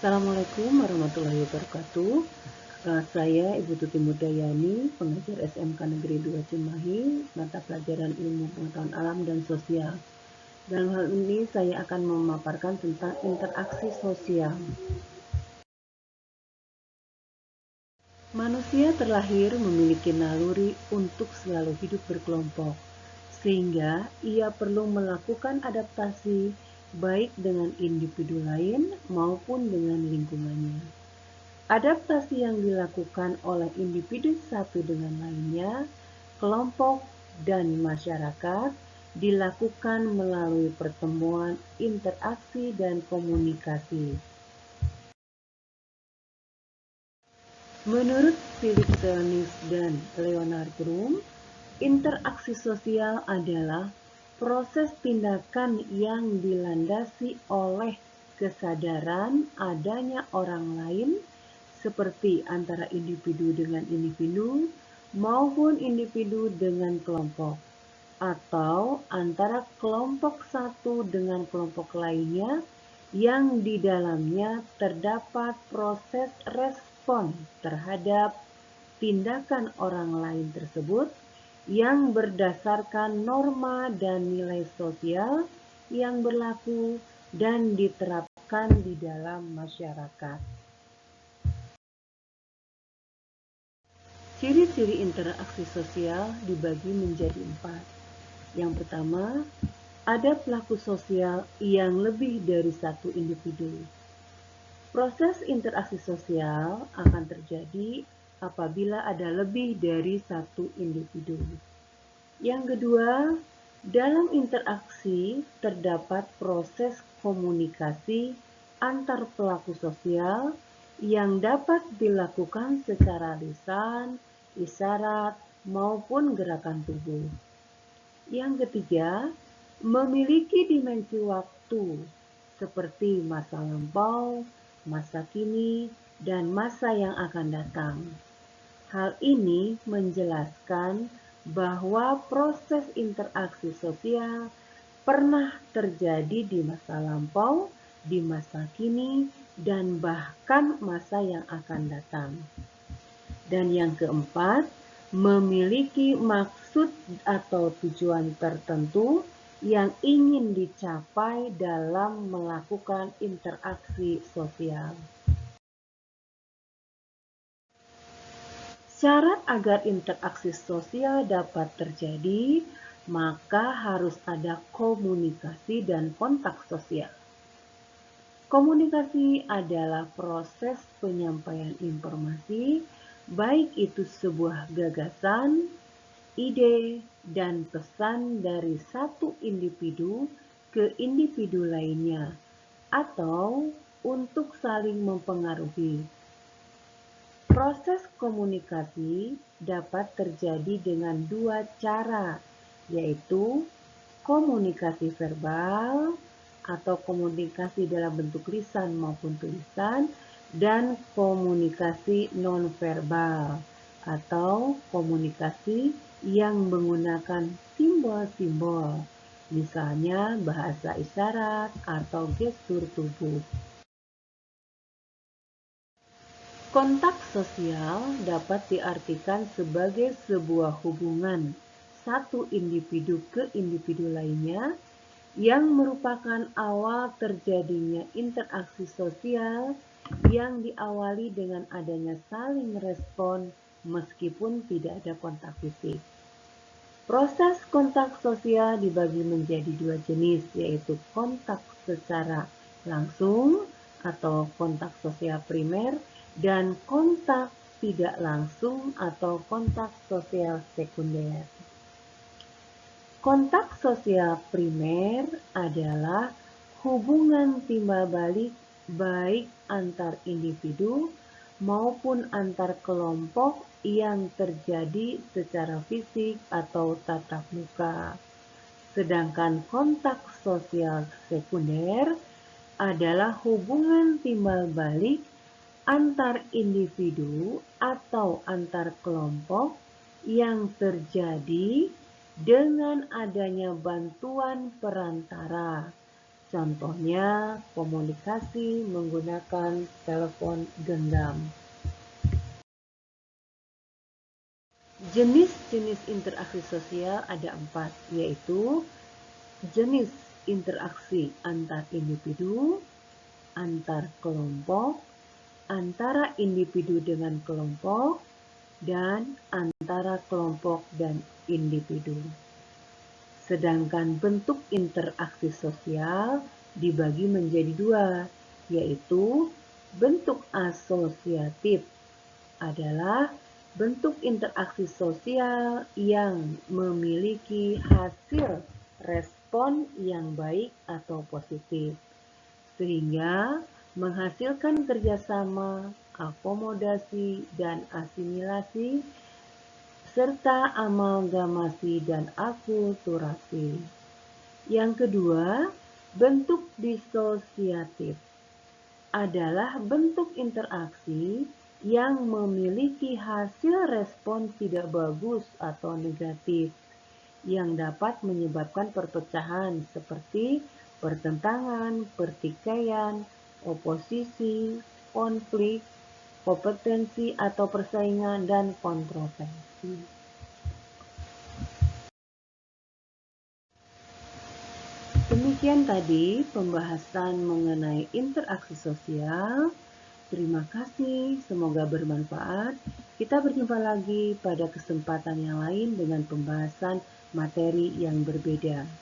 Assalamualaikum warahmatullahi wabarakatuh. Saya Ibu Tuti Mudayani, pengajar SMK Negeri 2 Cimahi, mata pelajaran Ilmu Pengetahuan Alam dan Sosial. Dalam hal ini saya akan memaparkan tentang interaksi sosial. Manusia terlahir memiliki naluri untuk selalu hidup berkelompok, sehingga ia perlu melakukan adaptasi baik dengan individu lain maupun dengan lingkungannya. Adaptasi yang dilakukan oleh individu satu dengan lainnya, kelompok, dan masyarakat dilakukan melalui pertemuan, interaksi, dan komunikasi. Menurut Philip Selnis dan Leonard Bloom, interaksi sosial adalah proses tindakan yang dilandasi oleh kesadaran adanya orang lain, seperti antara individu dengan individu maupun individu dengan kelompok, atau antara kelompok satu dengan kelompok lainnya yang di dalamnya terdapat proses respon terhadap tindakan orang lain tersebut yang berdasarkan norma dan nilai sosial yang berlaku dan diterapkan di dalam masyarakat. Ciri-ciri interaksi sosial dibagi menjadi 4. Yang pertama, ada pelaku sosial yang lebih dari satu individu. Proses interaksi sosial akan terjadi apabila ada lebih dari satu individu. Yang kedua, dalam interaksi terdapat proses komunikasi antar pelaku sosial yang dapat dilakukan secara lisan, isyarat, maupun gerakan tubuh. Yang ketiga, memiliki dimensi waktu seperti masa lampau, masa kini, dan masa yang akan datang. Hal ini menjelaskan bahwa proses interaksi sosial pernah terjadi di masa lampau, di masa kini, dan bahkan masa yang akan datang. Dan yang keempat, memiliki maksud atau tujuan tertentu yang ingin dicapai dalam melakukan interaksi sosial. Syarat agar interaksi sosial dapat terjadi, maka harus ada komunikasi dan kontak sosial. Komunikasi adalah proses penyampaian informasi, baik itu sebuah gagasan, ide, dan pesan dari satu individu ke individu lainnya, atau untuk saling mempengaruhi. Proses komunikasi dapat terjadi dengan dua cara, yaitu komunikasi verbal atau komunikasi dalam bentuk lisan maupun tulisan, dan komunikasi nonverbal atau komunikasi yang menggunakan simbol-simbol, misalnya bahasa isyarat atau gestur tubuh. Kontak sosial dapat diartikan sebagai sebuah hubungan satu individu ke individu lainnya yang merupakan awal terjadinya interaksi sosial yang diawali dengan adanya saling respon meskipun tidak ada kontak fisik. Proses kontak sosial dibagi menjadi dua jenis, yaitu kontak secara langsung atau kontak sosial primer dan kontak tidak langsung atau kontak sosial sekunder. Kontak sosial primer adalah hubungan timbal balik baik antar individu maupun antar kelompok yang terjadi secara fisik atau tatap muka. Sedangkan kontak sosial sekunder adalah hubungan timbal balik antar individu atau antar kelompok yang terjadi dengan adanya bantuan perantara Contohnya, komunikasi menggunakan telepon genggam. Jenis-jenis interaksi sosial ada 4, yaitu jenis interaksi antar individu, antar kelompok, antara individu dengan kelompok, dan antara kelompok dan individu. Sedangkan bentuk interaksi sosial dibagi menjadi 2, yaitu bentuk asosiatif adalah bentuk interaksi sosial yang memiliki hasil respon yang baik atau positif, sehingga menghasilkan kerjasama, akomodasi, dan asimilasi, serta amalgamasi dan akulturasi. Yang kedua, bentuk disosiatif adalah bentuk interaksi yang memiliki hasil respon tidak bagus atau negatif yang dapat menyebabkan perpecahan seperti pertentangan, pertikaian, oposisi, konflik, kompetensi atau persaingan, dan kontroversi. Demikian tadi pembahasan mengenai interaksi sosial. Terima kasih, semoga bermanfaat. Kita berjumpa lagi pada kesempatan yang lain dengan pembahasan materi yang berbeda.